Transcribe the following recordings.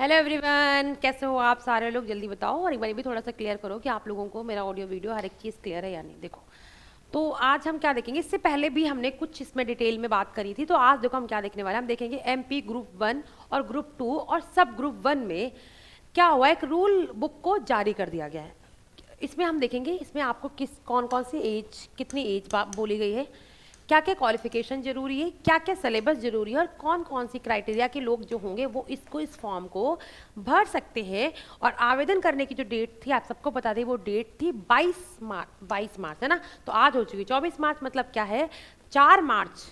Hello everyone, कैसे हो आप सारे लोग? जल्दी बताओ और एक बार भी थोड़ा सा क्लियर करो कि आप लोगों को मेरा ऑडियो वीडियो हर एक चीज़ क्लियर है या नहीं। देखो, तो आज हम क्या देखेंगे, इससे पहले भी हमने कुछ इसमें डिटेल में बात करी थी। तो आज देखो हम क्या देखने वाले हैं। हम देखेंगे एमपी ग्रुप 1 और ग्रुप 2 और सब ग्रुप 1 में क्या हुआ। एक रूल बुक को जारी कर दिया गया है। इसमें हम देखेंगे इसमें आपको किस कौन कौन सी एज, कितनी एज बोली गई है, क्या क्या क्वालिफिकेशन जरूरी है, क्या क्या सिलेबस जरूरी है और कौन कौन सी क्राइटेरिया के लोग जो होंगे वो इस फॉर्म को भर सकते हैं। और आवेदन करने की जो डेट थी आप सबको बता दें, वो डेट थी 22 मार्च है ना। तो आज हो चुकी 24 मार्च, मतलब क्या है, 4 मार्च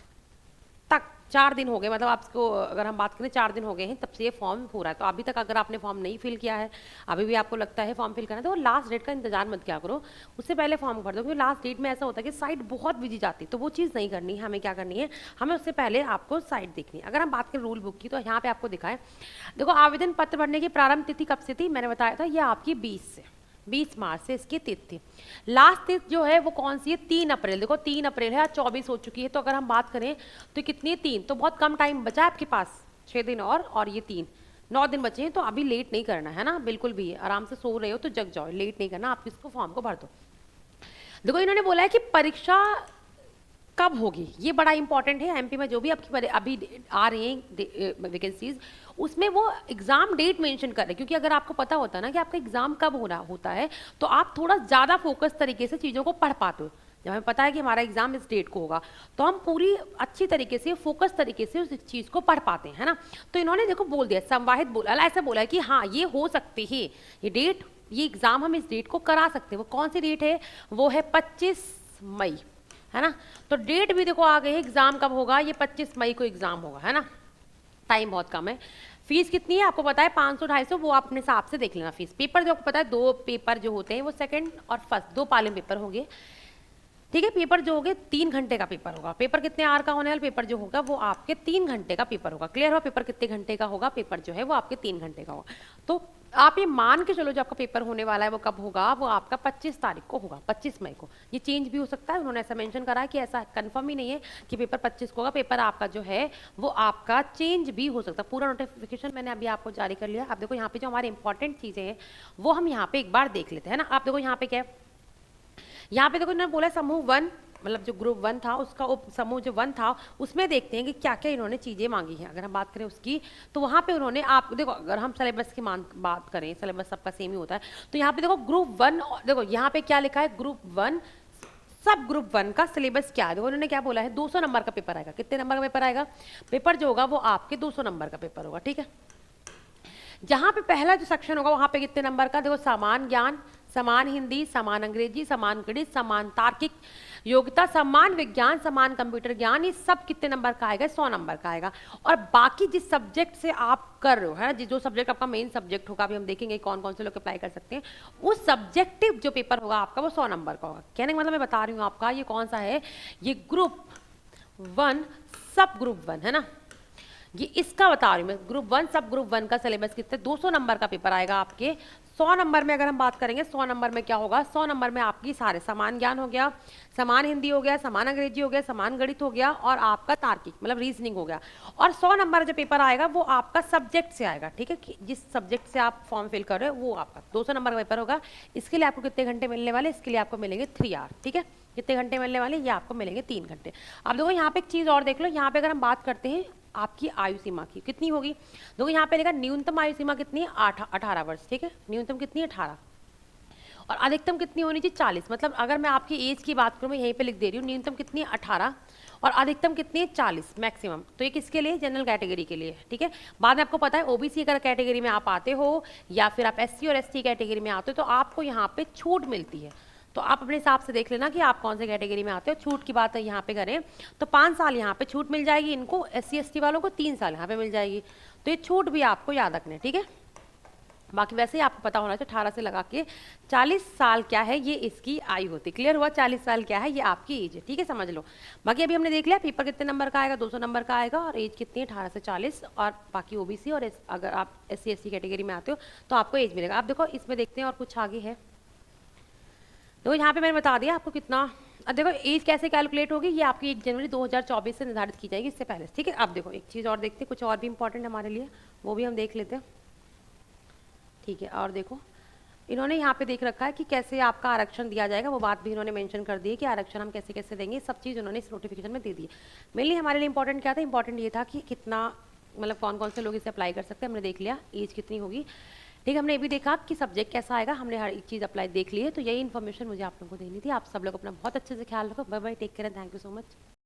तक 4 दिन हो गए। मतलब आपको अगर हम बात करें 4 दिन हो गए हैं तब से ये फॉर्म हो रहा है। तो अभी तक अगर आपने फॉर्म नहीं फिल किया है, अभी भी आपको लगता है फॉर्म फिल करना है, तो लास्ट डेट का इंतजार मत क्या करो, उससे पहले फॉर्म भर दो। क्योंकि लास्ट डेट में ऐसा होता है कि साइट बहुत बिजी जाती है, तो वो चीज़ नहीं करनी है। हमें क्या करनी है, हमें उससे पहले आपको साइट देखनी है। अगर हम बात करें रूल बुक की, तो यहाँ पे आपको दिखा है, देखो आवेदन पत्र भरने की प्रारंभ तिथि कब से थी, मैंने बताया था ये आपकी 20 मार्च से इसकी तिथि थी। लास्ट तिथि जो है वो कौन सी है, 3 अप्रैल। देखो 3 अप्रैल है, आज 24 हो चुकी है। तो अगर हम बात करें तो कितनी है, 3। तो बहुत कम टाइम बचा है आपके पास, 6 दिन और ये 9 दिन बचे हैं। तो अभी लेट नहीं करना है ना, बिल्कुल भी। आराम से सो रहे हो तो जग जाओ, लेट नहीं करना। आप इसको फॉर्म को भर दो। देखो इन्होंने बोला है कि परीक्षा कब होगी, ये बड़ा इंपॉर्टेंट है। एमपी में जो भी आपकी अभी आ रही हैं वैकेंसीज, उसमें वो एग्जाम डेट मेंशन कर रहे हैं। क्योंकि अगर आपको पता होता ना कि आपका एग्जाम कब होना होता है, तो आप थोड़ा ज़्यादा फोकस तरीके से चीज़ों को पढ़ पाते हो। जब हमें पता है कि हमारा एग्जाम इस डेट को होगा, तो हम पूरी अच्छी तरीके से फोकस तरीके से उस चीज़ को पढ़ पाते हैं, है ना। तो इन्होंने देखो बोल दिया, संवाहित बोला, ऐसा बोला है कि हाँ ये हो सकती है, ये डेट, ये एग्जाम हम इस डेट को करा सकते हैं। वो कौन सी डेट है, वो है 25 मई, है ना। तो डेट भी देखो आ गई है, एग्जाम कब होगा, ये 25 मई को एग्जाम होगा, है ना। टाइम बहुत कम है। फीस कितनी है आपको पता है, 500-250, वो आप अपने हिसाब से देख लेना। फीस पेपर जो आपको पता है, 2 पेपर जो होते हैं वो सेकंड और फर्स्ट 2 पाले पेपर होंगे, ठीक है। पेपर जो होगे 3 घंटे का पेपर होगा। पेपर कितने आवर का होने वाला, पेपर जो होगा वो आपके 3 घंटे का पेपर होगा। क्लियर हो, पेपर कितने घंटे का होगा, पेपर जो है वो आपके 3 घंटे का होगा। तो आप ये मान के चलो जो आपका पेपर होने वाला है वो कब होगा, वो आपका 25 तारीख को होगा, 25 मई को। ये चेंज भी हो सकता है, उन्होंने ऐसा मेंशन करा है कि ऐसा कंफर्म ही नहीं है कि पेपर 25 को होगा। पेपर आपका जो है वो आपका चेंज भी हो सकता है। पूरा नोटिफिकेशन मैंने अभी आपको जारी कर लिया। आप देखो यहाँ पे जो हमारी इंपॉर्टेंट चीज़ें हैं वो हम यहाँ पे एक बार देख लेते हैं ना। आप देखो यहाँ पे क्या है, यहाँ पे देखो इन्होंने बोला समूह 1, मतलब जो ग्रुप 1 था उसका उप समूह जो 1 था, उसमें देखते हैं कि क्या क्या इन्होंने चीज़ें मांगी हैं। अगर हम बात करें उसकी, तो वहाँ पे उन्होंने, आप देखो अगर हम सिलेबस की बात करें, सिलेबस सबका सेम ही होता है। तो यहाँ पे देखो ग्रुप 1, देखो यहाँ पे क्या लिखा है, ग्रुप 1 सब ग्रुप 1 का सिलेबस क्या है। देखो उन्होंने क्या बोला है, 200 नंबर का पेपर आएगा। कितने नंबर का पेपर आएगा, पेपर जो होगा वो आपके 200 नंबर का पेपर होगा, ठीक है। जहाँ पे पहला जो सेक्शन होगा वहाँ पे कितने नंबर का, देखो समान ज्ञान, समान हिंदी, समान अंग्रेजी, समान गणित, समान तार्किक योग्यता, समान विज्ञान, समान कंप्यूटर ज्ञान, ये सब कितने नंबर का आएगा, 100 नंबर का आएगा। और बाकी जिस सब्जेक्ट से आप कर रहे हो, है ना, जो सब्जेक्ट आपका मेन सब्जेक्ट होगा, अभी हम देखेंगे कौन कौन से लोग अप्लाई कर सकते हैं, उस सब्जेक्टिव जो पेपर होगा आपका वो 100 नंबर का होगा। कहने का मतलब मैं बता रही हूँ आपका, ये कौन सा है, ये ग्रुप 1 सब ग्रुप 1 है ना, ये इसका बता रही हूँ मैं। ग्रुप 1 सब ग्रुप 1 का सिलेबस कितने, 200 नंबर का पेपर आएगा आपके। 100 नंबर में अगर हम बात करेंगे, 100 नंबर में क्या होगा, 100 नंबर में आपकी सारे समान ज्ञान हो गया, समान हिंदी हो गया, समान अंग्रेजी हो गया, समान गणित हो गया और आपका तार्किक मतलब रीजनिंग हो गया। और 100 नंबर जो पेपर आएगा वो आपका सब्जेक्ट से आएगा, ठीक है, कि जिस सब्जेक्ट से आप फॉर्म फिल कर रहे हो वो आपका 200 नंबर का पेपर होगा। इसके लिए आपको कितने घंटे मिलने वाले, इसके लिए आपको मिलेंगे 3 आवर, ठीक है। कितने घंटे मिलने वाले, ये आपको मिलेंगे 3 घंटे। अब देखो यहाँ पे एक चीज़ और देख लो, यहाँ पे अगर हम बात करते हैं आपकी आयु सीमा की कितनी होगी, देखो यहाँ पे लिखा न्यूनतम आयु सीमा कितनी है, 18 वर्ष, ठीक है। न्यूनतम कितनी है, 18, और अधिकतम कितनी होनी चाहिए, 40। मतलब अगर मैं आपकी एज की बात करूँ, मैं यहीं पे लिख दे रही हूँ, न्यूनतम कितनी है 18 और अधिकतम कितनी है 40 मैक्सिमम। तो ये किसके लिए, जनरल कैटेगरी के लिए, ठीक है। बाद में आपको पता है ओबीसी अगर कैटेगरी में आप आते हो या फिर आप एससी और एसटी कैटेगरी में आते हो, तो आपको यहाँ पे छूट मिलती है। तो आप अपने हिसाब से देख लेना कि आप कौन से कैटेगरी में आते हो। छूट की बात है यहाँ पे करें तो 5 साल यहाँ पे छूट मिल जाएगी इनको, एससी एसटी वालों को 3 साल यहाँ पे मिल जाएगी। तो ये छूट भी आपको याद रखना है, ठीक है। बाकी वैसे ही आपको पता होना चाहिए 18 से लगा के 40 साल क्या है, ये इसकी आयु होती है। क्लियर हुआ, 40 साल क्या है, ये आपकी एज है, ठीक है, समझ लो। बाकी अभी हमने देख लिया पेपर कितने नंबर का आएगा, 200 नंबर का आएगा, और एज कितनी है 18 से 40, और बाकी ओबीसी और अगर आप एससी एसटी कैटेगरी में आते हो तो आपको एज मिलेगा। आप देखो इसमें देखते हैं और कुछ आगे है, तो यहाँ पे मैंने बता दिया आपको कितना। अब देखो एज कैसे कैलकुलेट होगी, ये आपकी 1 जनवरी 2024 से निर्धारित की जाएगी, इससे पहले, ठीक है। अब देखो एक चीज़ और देखते हैं, कुछ और भी इंपॉर्टेंट हमारे लिए, वो भी हम देख लेते हैं। ठीक है, और देखो इन्होंने यहाँ पे देख रखा है कि कैसे आपका आरक्षण दिया जाएगा, वो बात भी इन्होंने मेंशन कर दी है कि आरक्षण हम कैसे कैसे देंगे, सब चीज़ उन्होंने इस नोटिफिकेशन में दे दी है। मेनली हमारे लिए इंपॉर्टेंट क्या था, इंपॉर्टेंट ये था कि कितना मतलब कौन कौन से लोग इसे अप्लाई कर सकते हैं, हमने देख लिया एज कितनी होगी। ठीक है, हमने ये भी देखा कि सब्जेक्ट कैसा आएगा, हमने हर एक चीज़ अप्लाई देख ली है। तो यही इन्फॉर्मेशन मुझे आप लोगों को देनी थी। आप सब लोग अपना बहुत अच्छे से ख्याल रखो। Bye bye, take care and thank you so much.